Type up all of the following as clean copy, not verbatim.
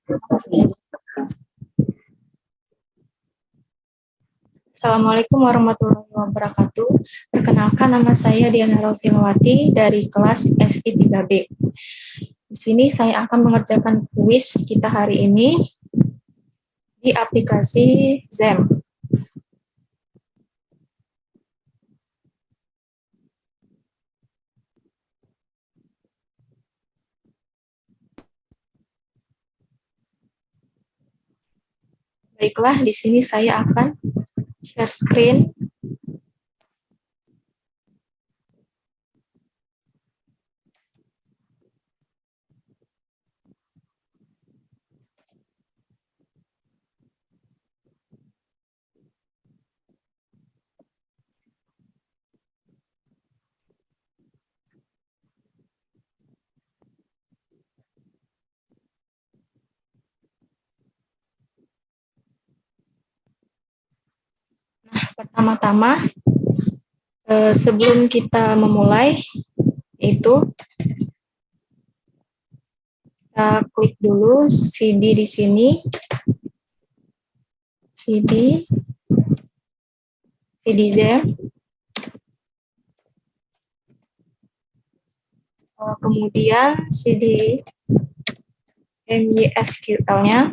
Assalamualaikum warahmatullahi wabarakatuh. Perkenalkan, nama saya Diana Rosilawati dari kelas SI 3B. Di sini saya akan mengerjakan kuis kita hari ini di aplikasi Zem. Baiklah, di sini saya akan share screen. Nah, pertama-tama sebelum kita memulai itu kita klik dulu CD di sini, CD Zem. Kemudian CD MySQL-nya,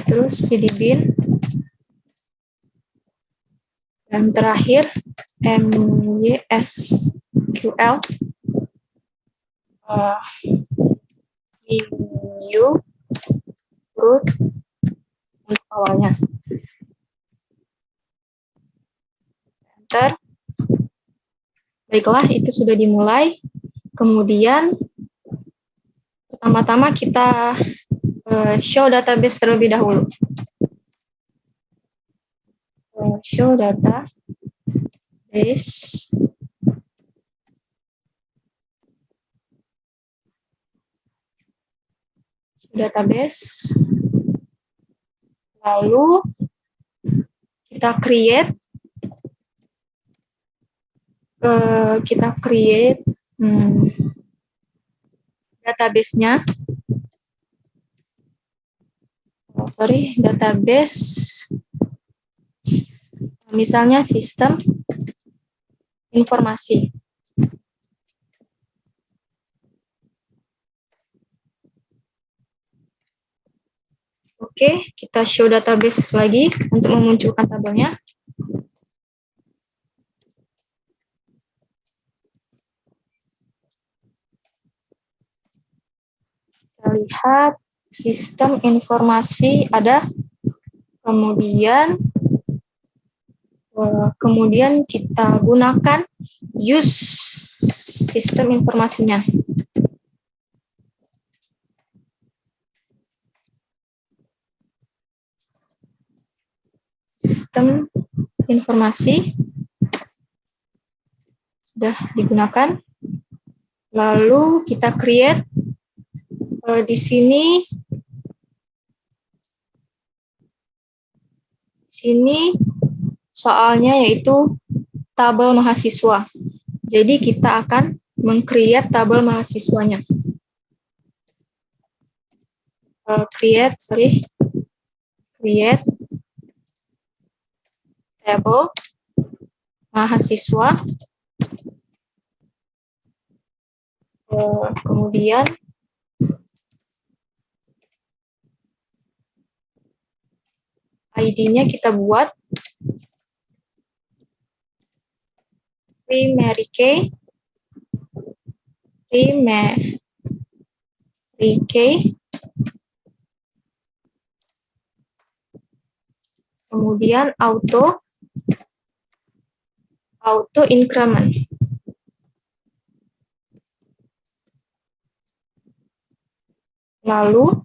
terus CD bin, dan terakhir MySQL menu root untuk awalnya. Enter. Baiklah, itu sudah dimulai. Kemudian pertama-tama kita show database terlebih dahulu. Show database. Lalu kita create database-nya. Database, misalnya sistem informasi. Oke, kita show database lagi untuk memunculkan tabelnya. Kita lihat sistem informasi ada, kemudian kita gunakan use sistem informasinya. Sistem informasi sudah digunakan. Lalu kita create di sini soalnya yaitu tabel mahasiswa. Jadi kita akan meng-create tabel mahasiswanya. Create tabel mahasiswa. Kemudian ID-nya kita buat primary key. Kemudian auto increment. Lalu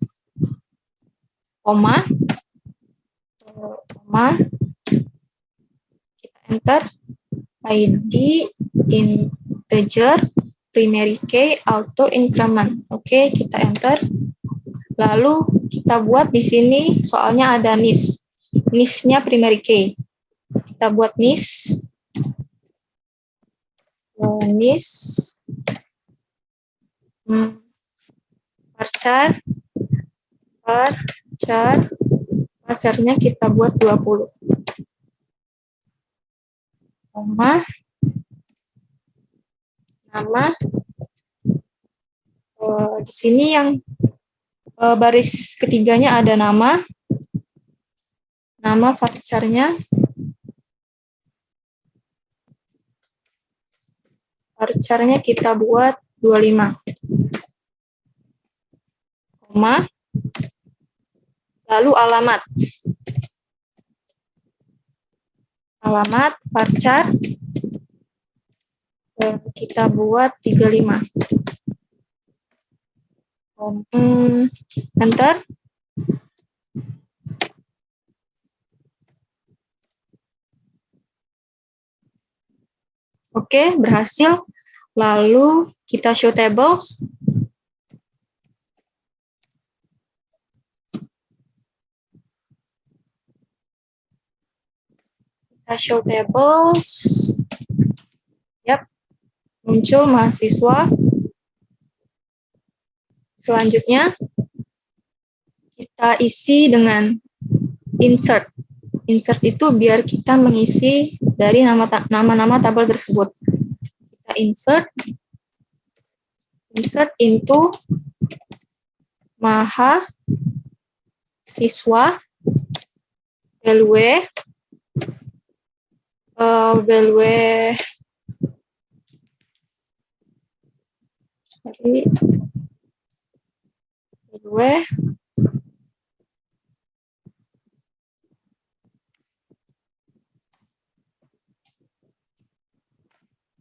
koma, kita enter ID integer primary key auto increment. Oke, kita enter. Lalu kita buat di sini soalnya ada NIS-nya primary key. Kita buat NIS varcharnya kita buat 20. Koma, nama, di sini yang baris ketiganya ada nama varcharnya kita buat 25, koma, lalu alamat varchar kita buat 35. Enter. Oke, berhasil. Lalu kita show tables. Kita show tables. Yap, muncul mahasiswa. Selanjutnya, kita isi dengan insert. Insert itu biar kita mengisi dari nama-nama tabel tersebut. Kita insert into mahasiswa value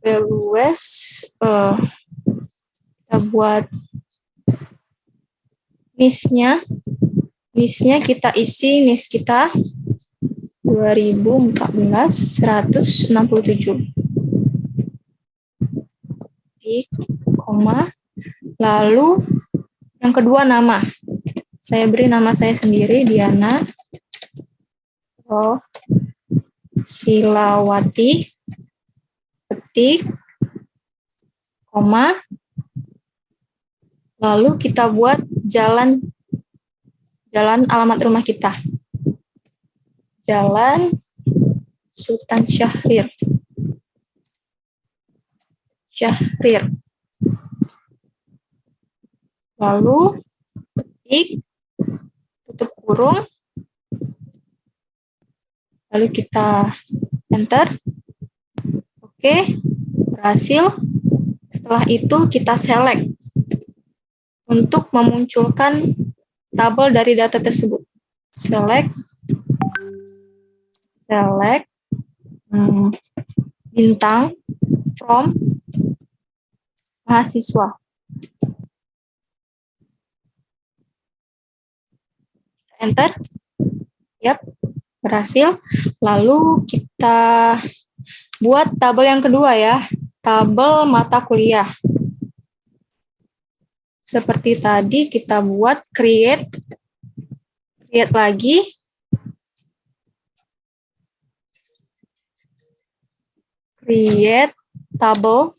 values kita buat NIS-nya kita isi NIS kita 2014 167 koma, lalu yang kedua nama, saya beri nama saya sendiri Diana Silawati, ketik, koma, lalu kita buat jalan alamat rumah kita. Jalan Sultan Syahrir. Lalu ketik, tutup kurung, lalu kita enter. Oke, berhasil. Setelah itu kita select untuk memunculkan tabel dari data tersebut. Select bintang from mahasiswa. Enter. Yap, berhasil. Lalu kita buat tabel yang kedua ya, tabel mata kuliah. Seperti tadi kita buat create lagi. Create table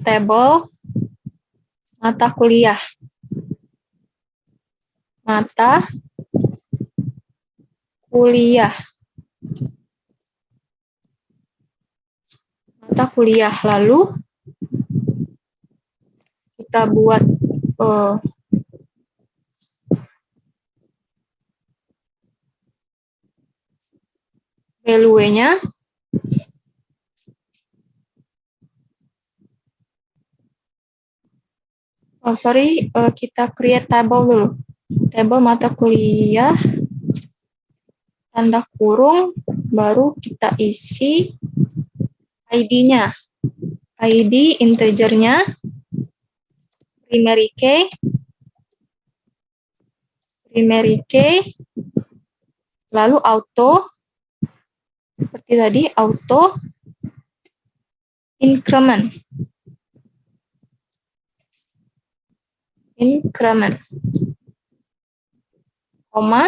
table mata kuliah. Mata kuliah. Lalu kita buat value-nya. Kita create table dulu. Table mata kuliah, tanda kurung, baru kita isi ID-nya. ID integernya, primary key, lalu auto, seperti tadi, auto increment. Koma.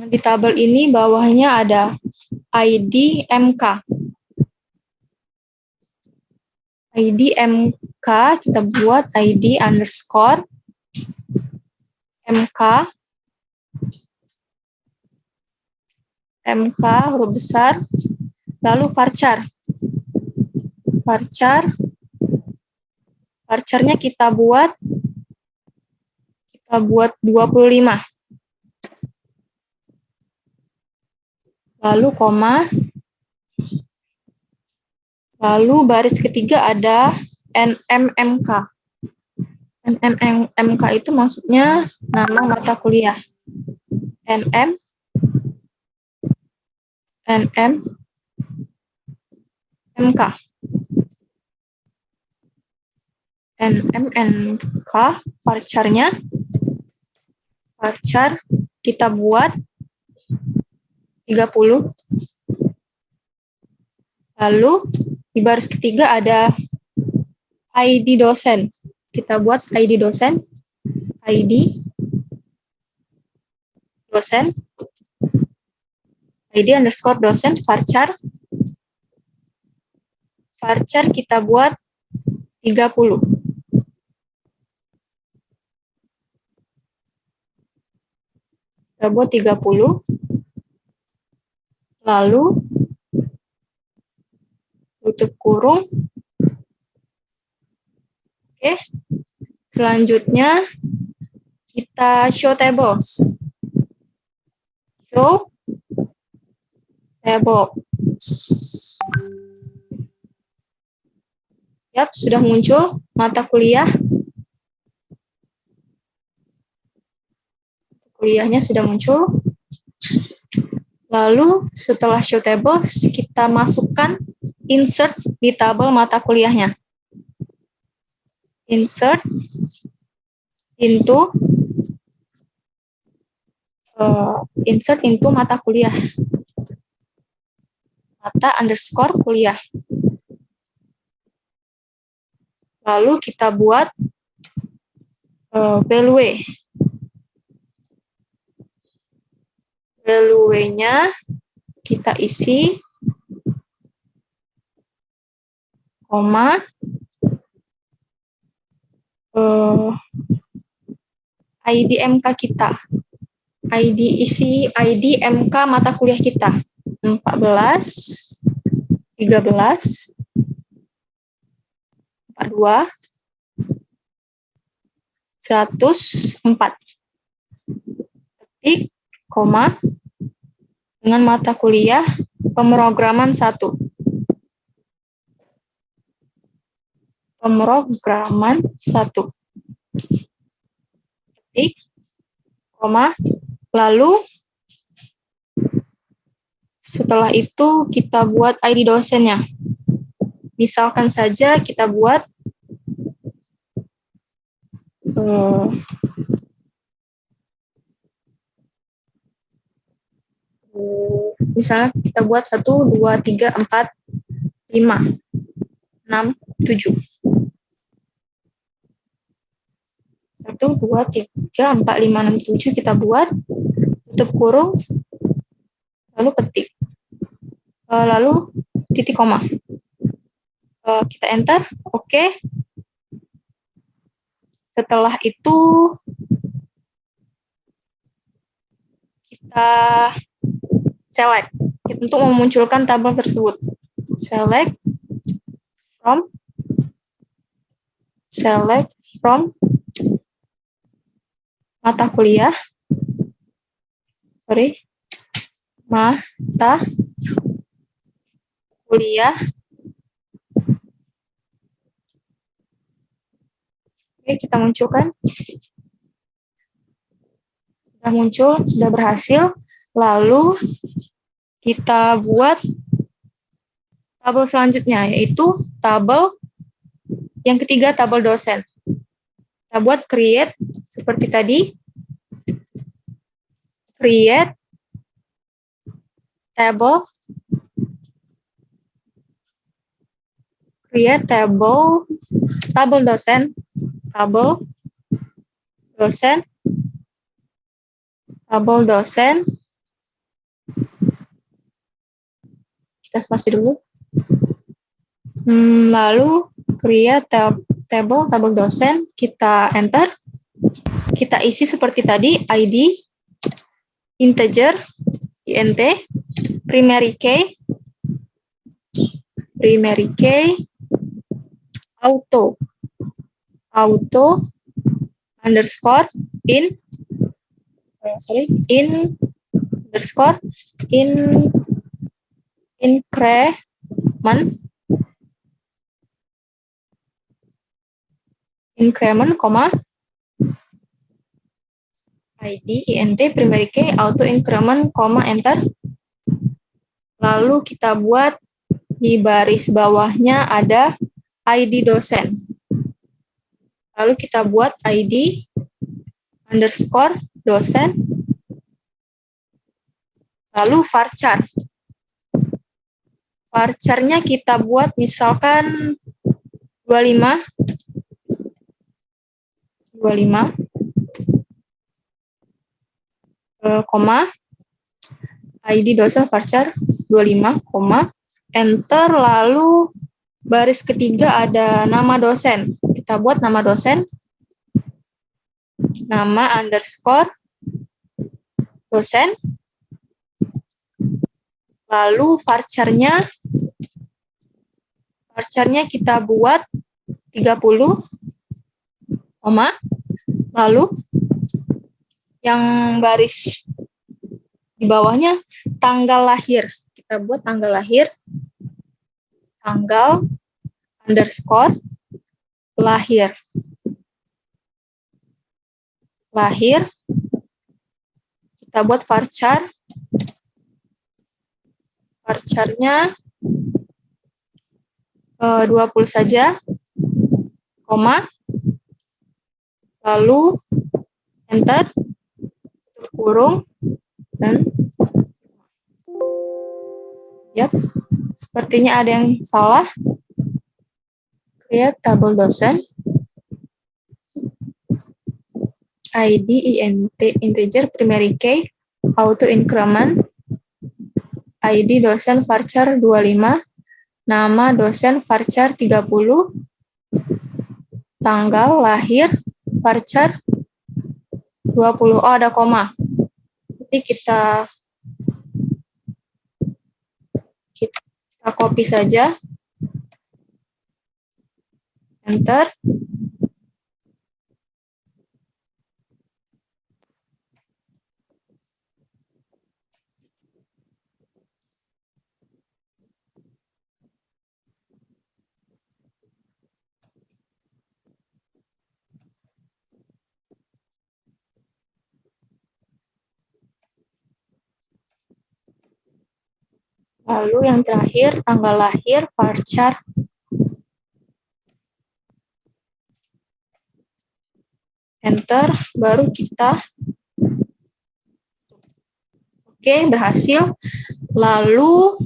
Di tabel ini bawahnya ada ID MK. ID MK, kita buat ID underscore MK, MK huruf besar, lalu varchar. Varcharnya kita buat 25. Lalu koma, lalu baris ketiga ada NMMK. NMMK itu maksudnya nama mata kuliah. NM, MK. NMMK, varcharnya. Varchar kita buat 30. Lalu di baris ketiga ada ID dosen. Kita buat ID dosen. ID dosen. ID underscore dosen, varchar. Varchar kita buat 30. Kita buat 30. Lalu tutup kurung. Oke. Selanjutnya kita show tables. Show tables. Yap, sudah muncul mata kuliah. Kuliahnya sudah muncul. Lalu setelah show tables, kita masukkan insert di tabel mata kuliahnya. Insert into mata kuliah. Mata underscore kuliah. Lalu kita buat value. Value-nya kita isi koma ID MK kita. isi ID MK mata kuliah kita. 14, 13, 42, 104. Ketik, koma, dengan mata kuliah pemrograman 1. Pemrograman 1. Ketik, koma, lalu setelah itu kita buat ID dosennya. Misalkan saja kita buat misalnya kita buat 1, 2, 3, 4, 5, 6, 7. 1, 2, 3, 4, 5, 6, 7 kita buat, tutup kurung, lalu ketik. Lalu titik koma. Kita enter, oke. Setelah itu kita select untuk memunculkan tabel tersebut. Select from mata kuliah. Mata kuliah. Oke, kita munculkan. Sudah muncul, sudah berhasil. Lalu kita buat tabel selanjutnya, yaitu tabel yang ketiga, tabel dosen. Kita buat create seperti tadi. Create table. Create table. Tabel dosen. Tabel dosen. Tabel dosen. Kita spasi dulu. Lalu create table dosen, kita enter. Kita isi seperti tadi, ID, integer, int, primary key, auto underscore in underscore increment, ID, int, primary key, auto increment, enter. Lalu kita buat di baris bawahnya ada ID dosen. Lalu kita buat ID underscore dosen. Lalu varchar. Varcharnya kita buat misalkan 25, koma, ID dosen varchar 25, enter, lalu baris ketiga ada nama dosen. Kita buat nama dosen, nama underscore dosen, lalu varcharnya kita buat 30, lalu yang baris di bawahnya tanggal lahir. Kita buat tanggal lahir, tanggal underscore lahir. Kita buat varchar. Varcharnya 20 saja, lalu enter, tutup kurung, dan sepertinya ada yang salah. Create table dosen, ID, int, integer, primary key, auto increment, ID dosen varchar 25, nama dosen varchar 30, tanggal lahir varchar 20. Oh, ada koma. Nanti kita copy saja. Enter. Lalu yang terakhir, tanggal lahir, varchar. Enter, baru kita. Oke, berhasil. Lalu,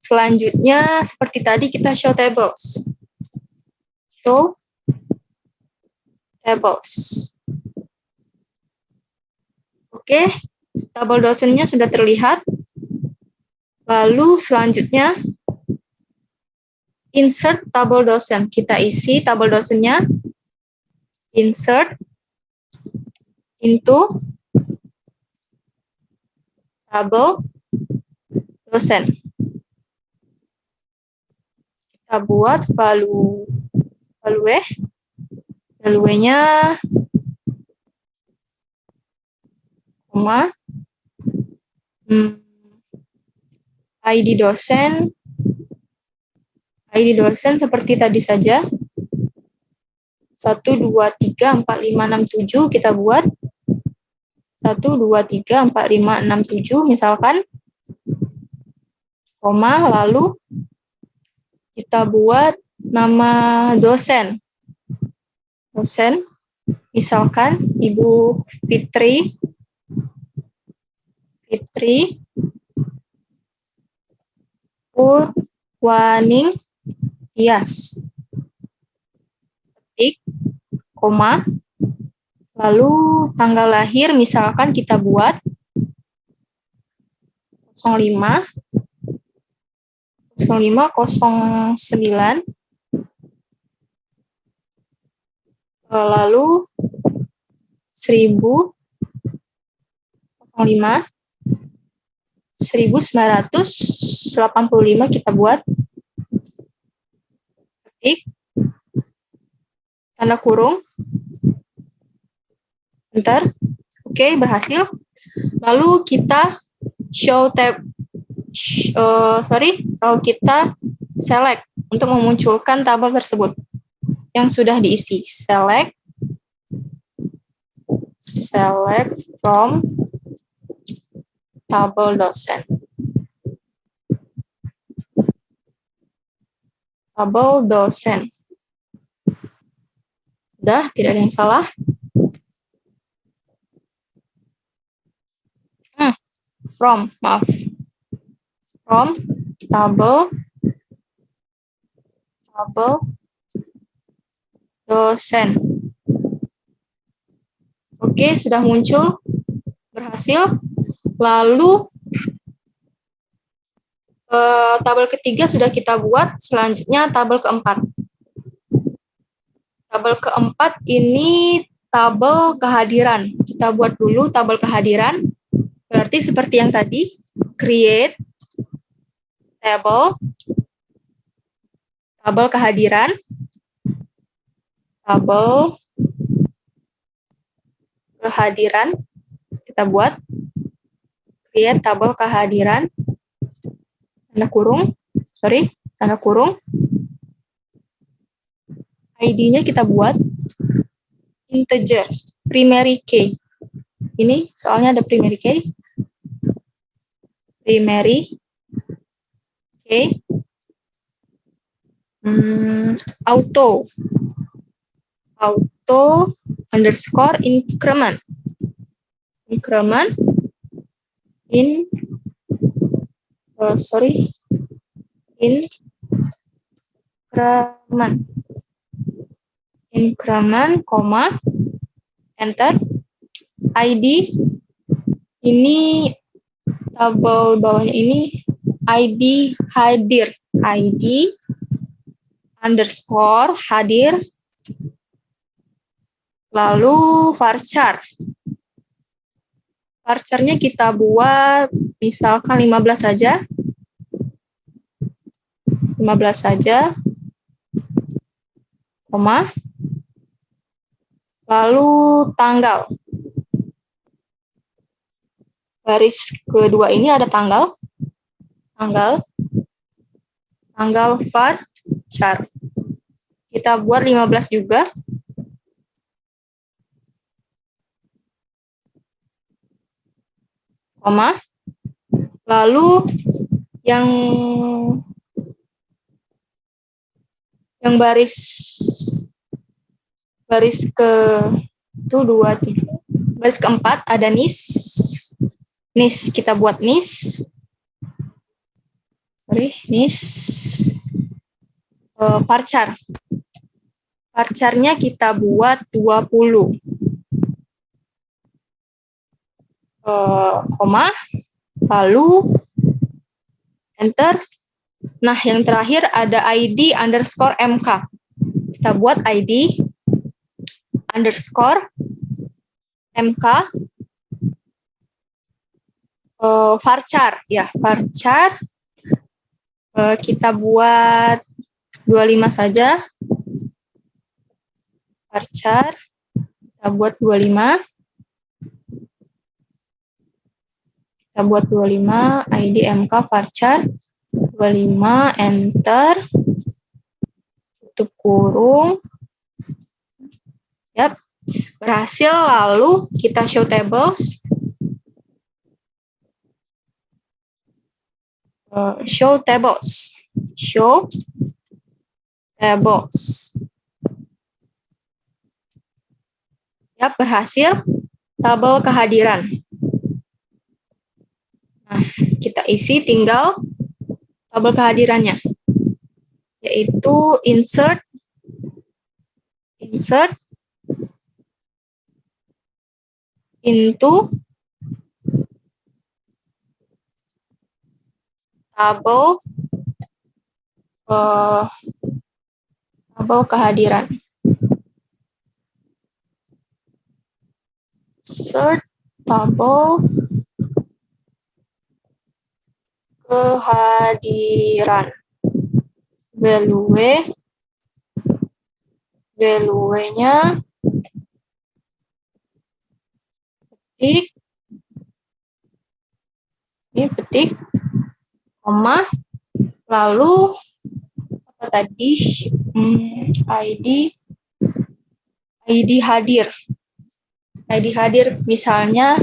selanjutnya, seperti tadi kita show tables. Show tables. Oke, tabel dosennya sudah terlihat. Lalu selanjutnya, insert tabel dosen. Kita isi tabel dosennya. Insert into tabel dosen. Kita buat value-nya, ID dosen seperti tadi saja. 1, 2, 3, 4, 5, 6, 7 kita buat. 1, 2, 3, 4, 5, 6, 7 misalkan. Koma, lalu kita buat nama dosen. Misalkan Ibu Fitri Purwaning Tias. Ketik, koma, lalu tanggal lahir misalkan kita buat 05 09 Lalu 1005, 1985 kita buat, ketik, tanda kurung, enter. Oke, berhasil. Lalu kita lalu kita select untuk memunculkan tabel tersebut yang sudah diisi. Select from tabel dosen. Tabel dosen. Sudah, tidak ada yang salah. From tabel dosen. Oke, sudah muncul, berhasil. Lalu tabel ketiga sudah kita buat, selanjutnya tabel keempat. Tabel keempat ini tabel kehadiran. Kita buat dulu tabel kehadiran. Berarti seperti yang tadi, create tabel kehadiran, kita buat create tabel kehadiran, tanda kurung, ID-nya kita buat integer, primary key. Ini soalnya ada primary key. Auto underscore increment. Increment koma, enter. ID ini tabel bawahnya ini ID hadir, ID underscore hadir, lalu varchar. Varcharnya kita buat misalkan 15 saja. 15 saja, koma, lalu tanggal. Baris kedua ini ada tanggal varchar. Kita buat 15 juga. Koma. Lalu yang baris ke 2, 3. Baris keempat ada nis. Kita buat nis. Varchar. Varcharnya kita buat 20. Koma. Lalu enter. Nah, yang terakhir ada ID underscore MK. Kita buat ID underscore MK. Varchar, ya, varchar. Kita buat 25 saja. Varchar, kita buat 25. Kita buat 25, ID MK varchar 25, enter. Tutup kurung. Yap, berhasil. Lalu kita show tables. Show tables. Ya, berhasil. Tabel kehadiran. Nah, kita isi tinggal tabel kehadirannya, yaitu insert into tabel kehadiran. insert tabel kehadiran. Value-nya petik, ini petik, koma, lalu apa tadi? ID hadir. ID hadir misalnya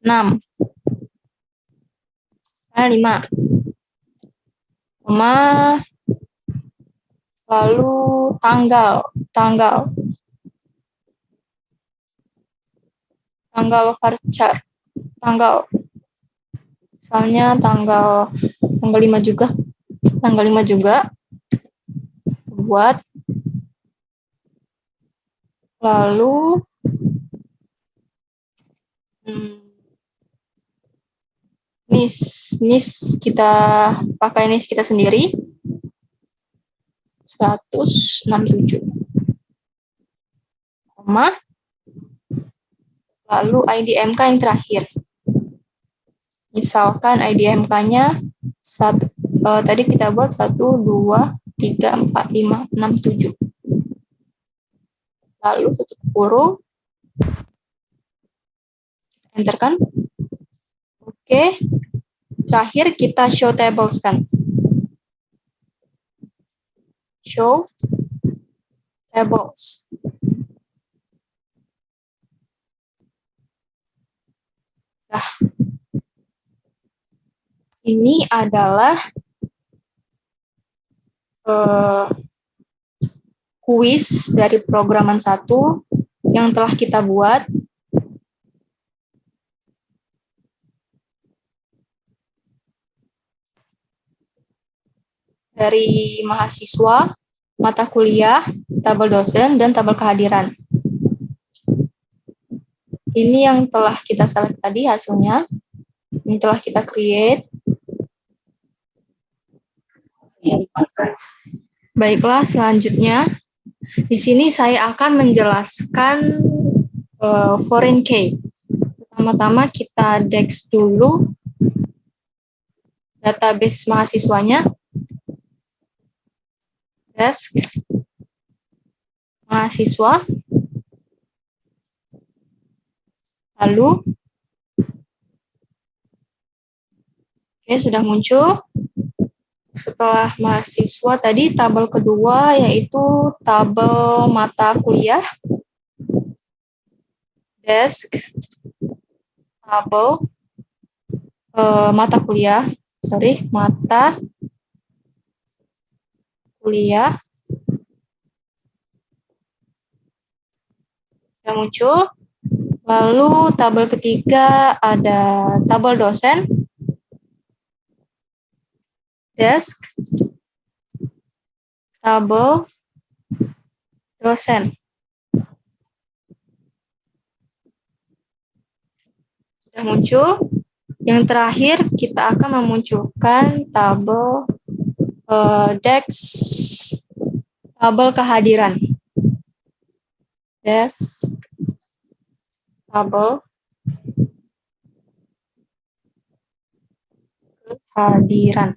6. Misalnya 5. Koma, lalu tanggal varchar, misalnya tanggal 5 juga, buat, lalu nis kita pakai nis kita sendiri 167, koma, lalu ID MK yang terakhir. Misalkan ID MK-nya tadi kita buat 1, 2, 3, 4, 5, 6, 7. Lalu tutup kurung. Enter kan? Oke. Terakhir kita show tables kan. Show tables. Nah, ini adalah kuis dari programan 1 yang telah kita buat. Dari mahasiswa, mata kuliah, tabel dosen, dan tabel kehadiran. Ini yang telah kita select tadi hasilnya, yang telah kita create. Baiklah, selanjutnya di sini saya akan menjelaskan foreign key. Pertama-tama kita dex dulu database mahasiswanya. Desk mahasiswa. Lalu sudah muncul. Setelah mahasiswa tadi tabel kedua yaitu tabel mata kuliah. Desk tabel mata kuliah. Mata kuliah. Sudah muncul. Lalu tabel ketiga ada tabel dosen. Desk tabel dosen. Sudah muncul. Yang terakhir kita akan memunculkan tabel dex tabel kehadiran. Desk tabel kehadiran.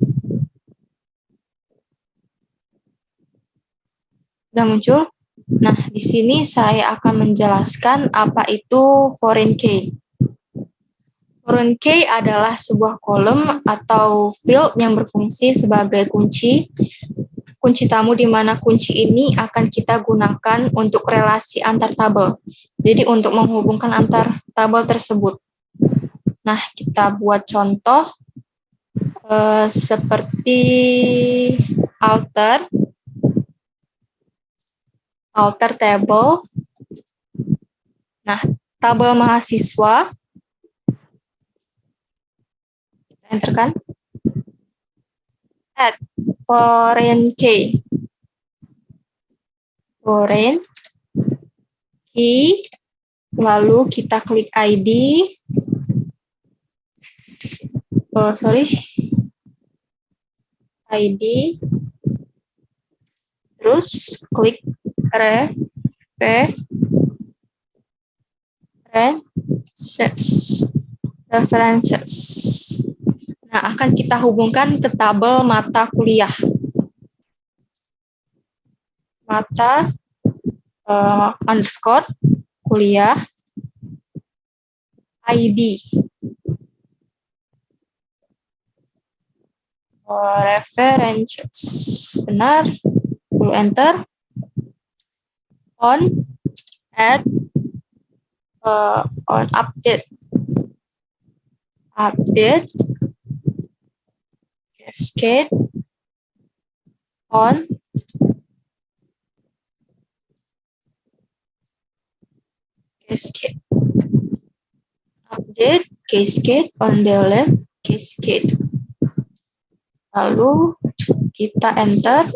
Sudah muncul? Nah, di sini saya akan menjelaskan apa itu foreign key. Foreign key adalah sebuah kolom atau field yang berfungsi sebagai kunci tamu, di mana kunci ini akan kita gunakan untuk relasi antar tabel. Jadi untuk menghubungkan antar tabel tersebut. Nah, kita buat contoh seperti alter table. Nah, tabel mahasiswa. Enter kan? Add foreign key. Foreign key. Lalu kita klik ID. ID. Terus klik references. Nah, akan kita hubungkan ke tabel mata kuliah. Mata underscore kuliah ID. References. Benar. Enter. On. Add. On update. Update. Cascade. On. Cascade. Update. Cascade. On the left. Cascade. Lalu kita enter.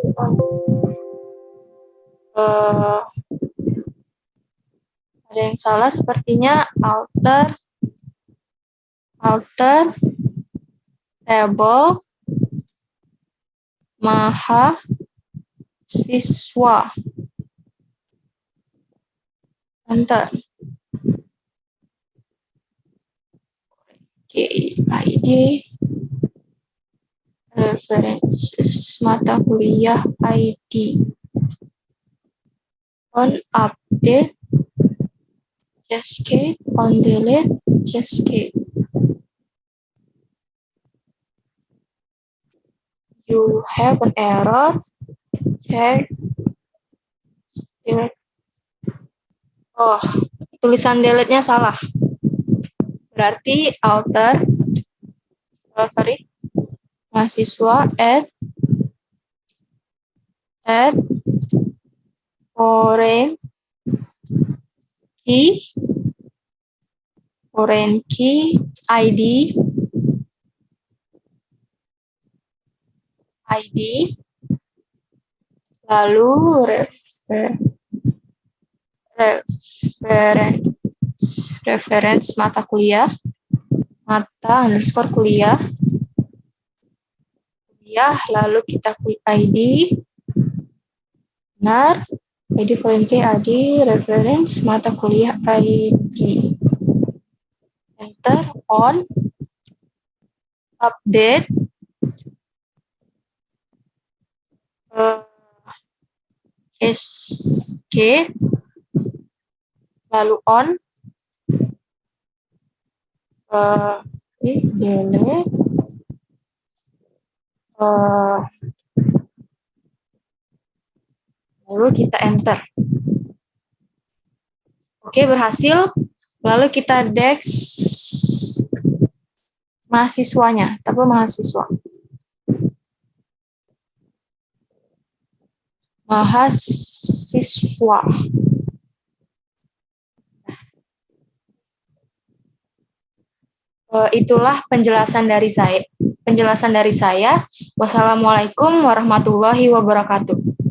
Ada yang salah sepertinya. Alter table mahasiswa. Enter. Oke, ID references mata kuliah ID. On update cascade, on delete cascade. You have an error. Check. Delete. Oh, tulisan delete-nya salah. Berarti alter. Mahasiswa add foreign key ID lalu reference mata kuliah underscore kuliah lalu kita klik ID. Benar. ID foreign key ID reference mata kuliah ID. Enter. On update cascade lalu on delete lalu kita enter. Oke, berhasil. Lalu kita dex mahasiswanya, tabel mahasiswa. Itulah penjelasan dari saya. Wassalamualaikum warahmatullahi wabarakatuh.